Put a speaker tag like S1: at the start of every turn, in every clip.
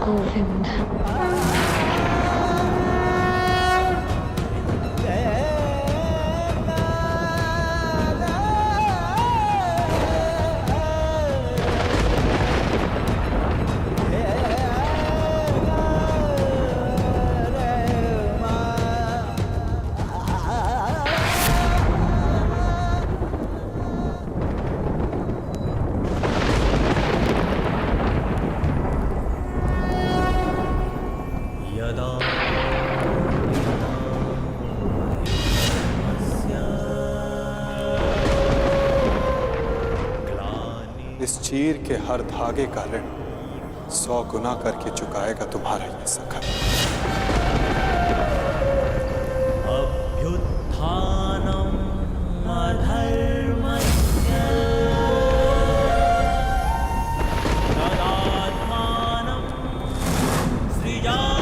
S1: गोविंद।
S2: इस चीर के हर धागे का ऋण 100 गुना करके चुकाएगा तुम्हारा ये सखा।
S3: अभ्युत्थानम् अधर्मस्य तदात्मानं सृजाम्यहम्।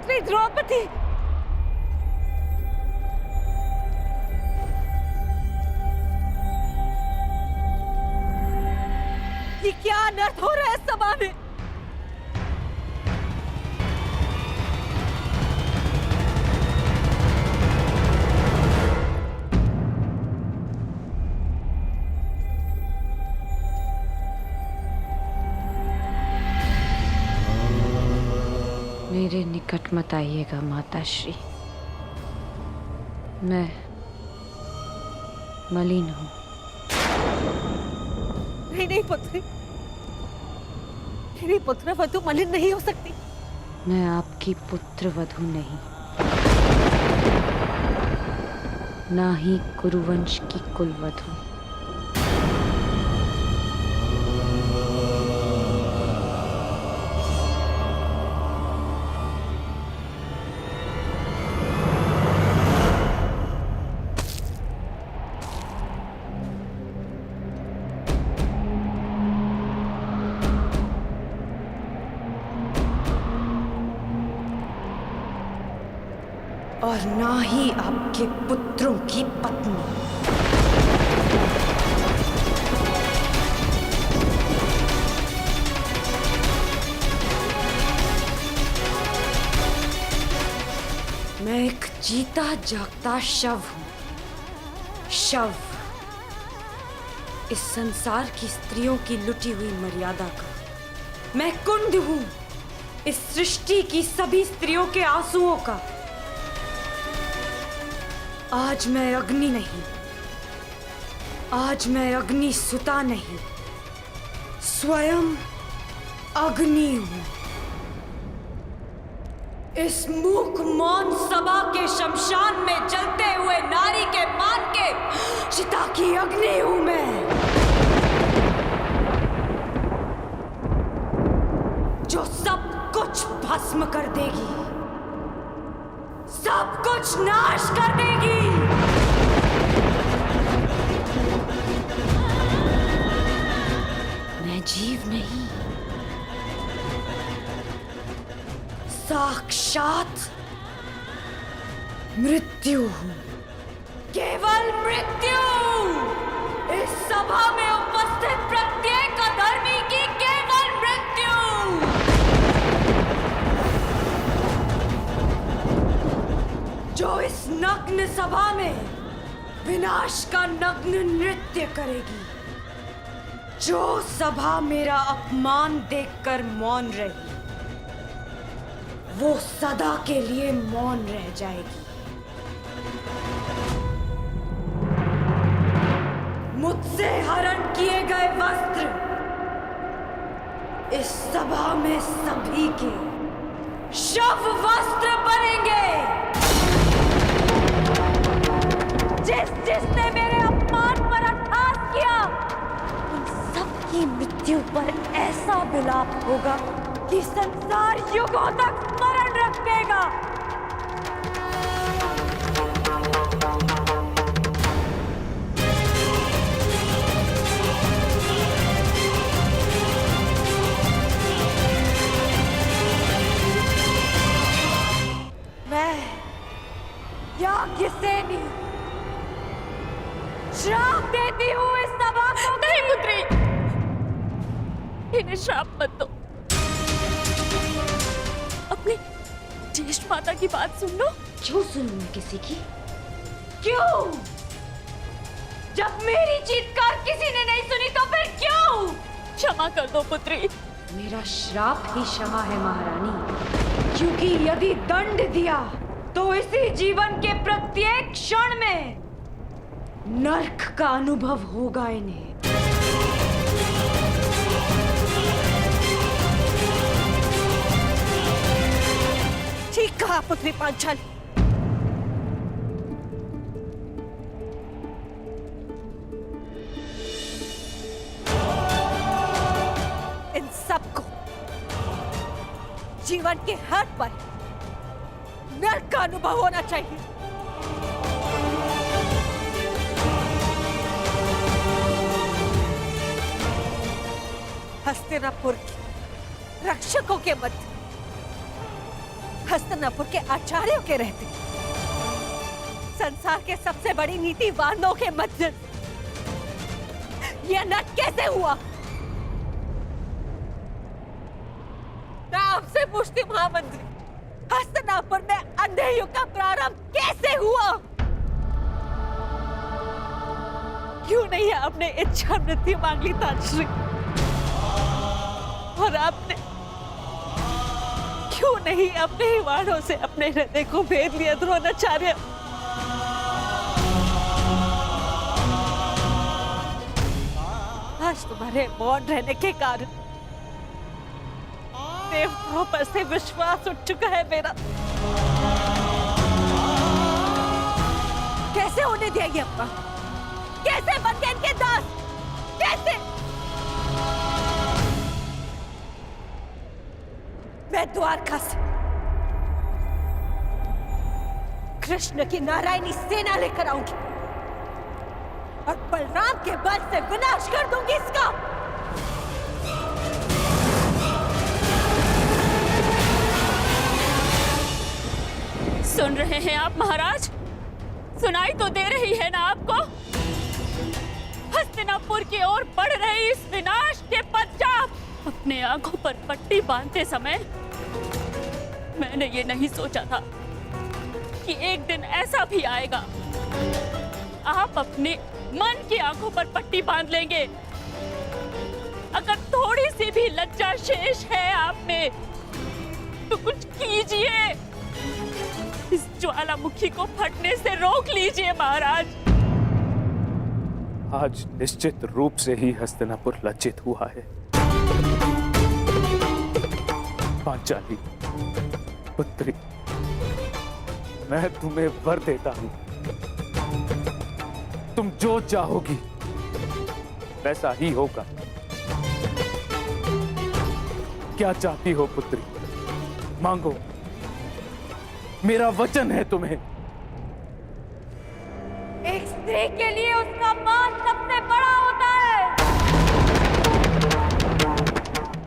S1: पुत्री द्रौपदी, ये क्या अनर्थ हो रहा है सभा में?
S4: मेरे निकट मत आइएगा माताश्री। मैं मलिन हूँ।
S1: नहीं नहीं पुत्री, मेरी पुत्र वधु मलिन नहीं हो सकती।
S4: मैं आपकी पुत्र वधू नहीं, ना ही कुरुवंश की कुलवधू। और ना ही आपके पुत्रों की पत्नी। मैं एक जीता जागता शव हूं। शव, इस संसार की स्त्रियों की लुटी हुई मर्यादा का। मैं कुंड हूं, इस सृष्टि की सभी स्त्रियों के आंसुओं का। आज मैं अग्नि नहीं, आज मैं अग्नि सुता नहीं, स्वयं अग्नि हूं। इस मूक मौन सभा के शमशान में जलते हुए नारी के मान के चिता की अग्नि हूं मैं, जो सब कुछ भस्म कर देगी, सब कुछ नाश कर देगी। मैं जीव नहीं, साक्षात मृत्यु हूं, केवल मृत्यु। इस सभा में उपस्थित प्रत्येक अधर्मी की केवल मृत्यु। जो इस नग्न सभा में विनाश का नग्न नृत्य करेगी, जो सभा मेरा अपमान देखकर मौन रही, वो सदा के लिए मौन रह जाएगी। मुझसे हरण किए गए वस्त्र इस सभा में सभी के शव वस्त्र बनेंगे। जिसने मेरे अपमान पर अट्टहास किया, उन सबकी मृत्यु पर ऐसा विलाप होगा कि संसार युगों तक स्मरण रखेगा। मैं याज्ञसेनी श्राप देती हूँ इस सभा को।
S5: नहीं पुत्री, इन्हें श्राप मत दो। अपनी ज्येष्ठ माता की बात सुन लो।
S4: क्यों सुनूं मैं किसी की? क्यों? जब मेरी चीत्कार किसी ने नहीं सुनी तो फिर क्यों?
S5: क्षमा कर दो पुत्री।
S4: मेरा श्राप ही क्षमा है महारानी, क्योंकि यदि दंड दिया तो इसी जीवन के प्रत्येक क्षण में नर्क का अनुभव होगा इन्हें।
S1: ठीक कहा पुत्री पांचाली। इन सबको जीवन के हर पल नर्क का अनुभव होना चाहिए। हस्तिनापुर के रक्षकों के मध्य हस्तिनापुर के आचार्यों के रहते, संसार के सबसे बड़ी नीतिवानों के मध्य यह नट कैसे हुआ? मैं आपसे पूछती महामंत्री, हस्तिनापुर में अंधे युग का प्रारंभ कैसे हुआ? क्यों नहीं आपने इच्छा मृत्यु मांग ली ताजश्री? और आपने क्यों नहीं अपने ही वाणों से अपने हृदय को भेद लिया द्रोणाचार्य? आज तुम्हारे मौन रहने के कारण देवताओं पर से विश्वास उठ चुका है मेरा। कैसे होने दिया ये अपना? कैसे बन गए इनके दास? कैसे? मैं द्वारका से कृष्ण की नारायणी सेना लेकर आऊंगी और बलराम के बल से विनाश कर दूंगी इसका।
S5: सुन रहे हैं आप महाराज? सुनाई तो दे रही है ना आपको? हस्तिनापुर की ओर बढ़ रही इस विनाश के पश्चात अपने आंखों पर पट्टी बांधते समय मैंने ये नहीं सोचा था कि एक दिन ऐसा भी आएगा, आप अपने मन की आंखों पर पट्टी बांध लेंगे। अगर थोड़ी सी भी लज्जा शेष है आप में तो कुछ कीजिए, इस ज्वालामुखी को फटने से रोक लीजिए महाराज।
S6: आज निश्चित रूप से ही हस्तिनापुर लज्जित हुआ है। पांचाली पुत्री, मैं तुम्हें वर देता हूं, तुम जो चाहोगी वैसा ही होगा। क्या चाहती हो पुत्री? मांगो, मेरा वचन है तुम्हें।
S4: एक स्त्री के लिए उसका मान सबसे बड़ा होता है,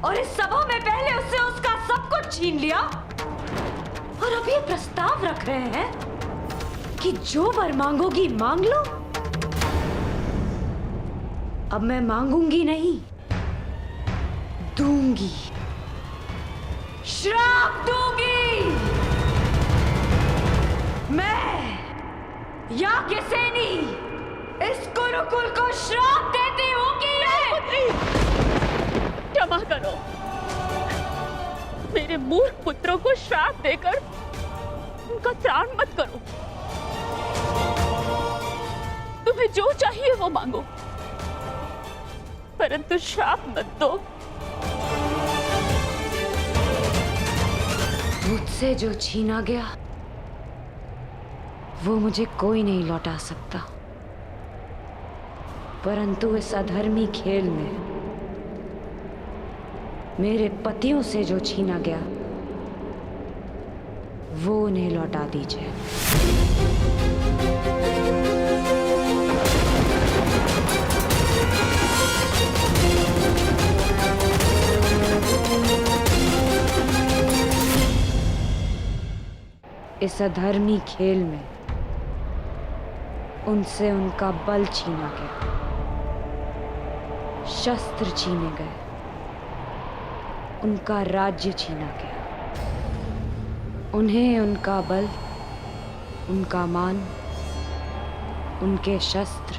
S4: और इस सभा में पहले उससे उसका सब कुछ छीन लिया और अब ये प्रस्ताव रख रहे हैं कि जो वर मांगोगी मांग लो। अब मैं मांगूंगी नहीं, दूंगी, श्राप दूंगी। मैं याज्ञसेनी इस गुरुकुल को श्राप देती हूँ कि
S5: क्षमा करो, मेरे मूर्ख पुत्रों को श्राप देकर उनका त्राण मत करो। तुम्हें जो चाहिए वो मांगो, परंतु श्राप मत दो।
S4: मुझसे जो छीना गया वो मुझे कोई नहीं लौटा सकता, परंतु इस अधर्मी खेल में मेरे पतियों से जो छीना गया वो उन्हें लौटा दीजिए। इस अधर्मी खेल में उनसे उनका बल छीना गया, शस्त्र छीने गए, उनका राज्य छीना गया। उन्हें उनका बल, उनका मान, उनके शस्त्र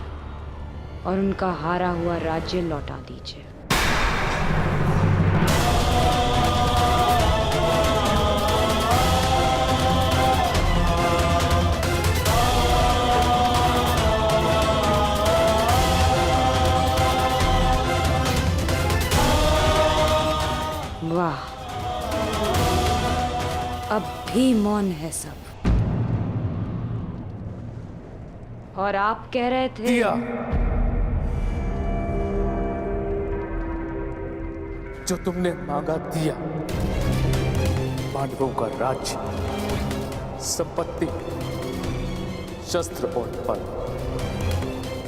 S4: और उनका हारा हुआ राज्य लौटा दीजिए। वाह, अब भी मौन है सब। और आप कह रहे थे
S6: दिया, जो तुमने मांगा दिया। पांडवों का राज्य, संपत्ति, शस्त्र और बल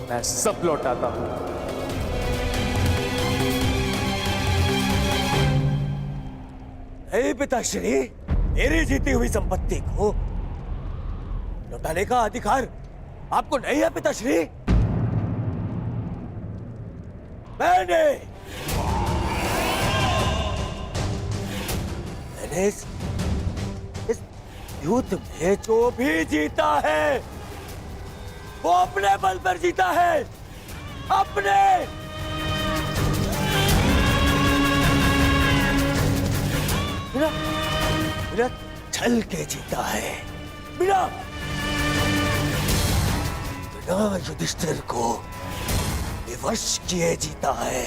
S6: मैं सब लौटाता हूं।
S7: हे पिताश्री, मेरी जीती हुई संपत्ति को लौटाने का अधिकार आपको नहीं है पिताश्री? मैंने इस युद्ध में जो भी जीता है वो अपने बल पर जीता है, अपने। बिना छल के जीता है, बिना युधिष्ठिर को विवश किए जीता है,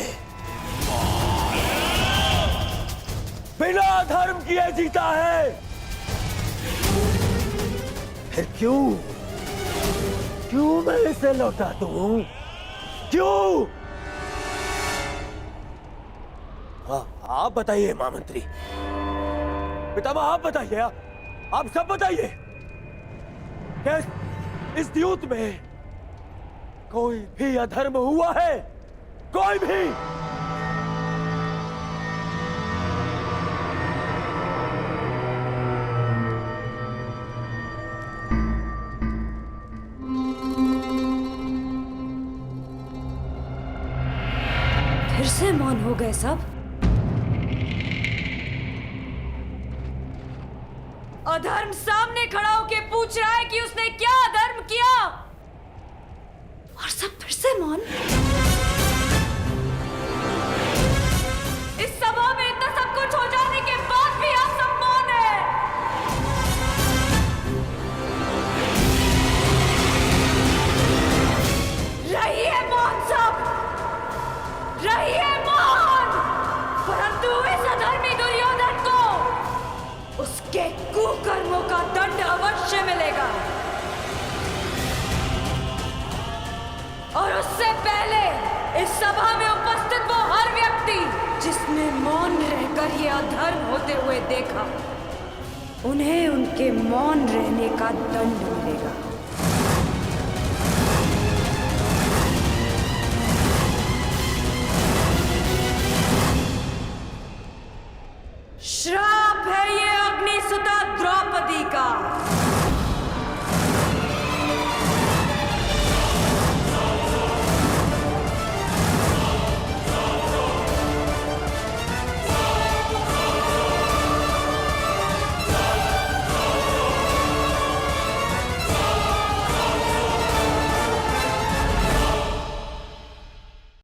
S7: बिना धर्म किए जीता है। फिर क्यों मैं इसे लौटा दूं? क्यों? हाँ, आप बताइए महामंत्री, पितामह आप बताइए, आप सब बताइए, क्या इस युद्ध में कोई भी अधर्म हुआ है? कोई भी?
S4: फिर से मौन हो गए सब। अधर्म सामने खड़ा होके पूछ रहा है कि उसने क्या अधर्म किया, और सब फिर से मौन। इस सभा में इतना सब कुछ हो जाने के बाद भी आप सब मौन हैं। रहिए मौन सब, रहिए मौन, परंतु इस अधर्मी दुर्योधन को उसके कुकर्मों का दंड अवश्य मिलेगा, और उससे पहले इस सभा में उपस्थित वो हर व्यक्ति जिसने मौन रहकर ये अधर्म होते हुए देखा, उन्हें उनके मौन रहने का दंड मिलेगा।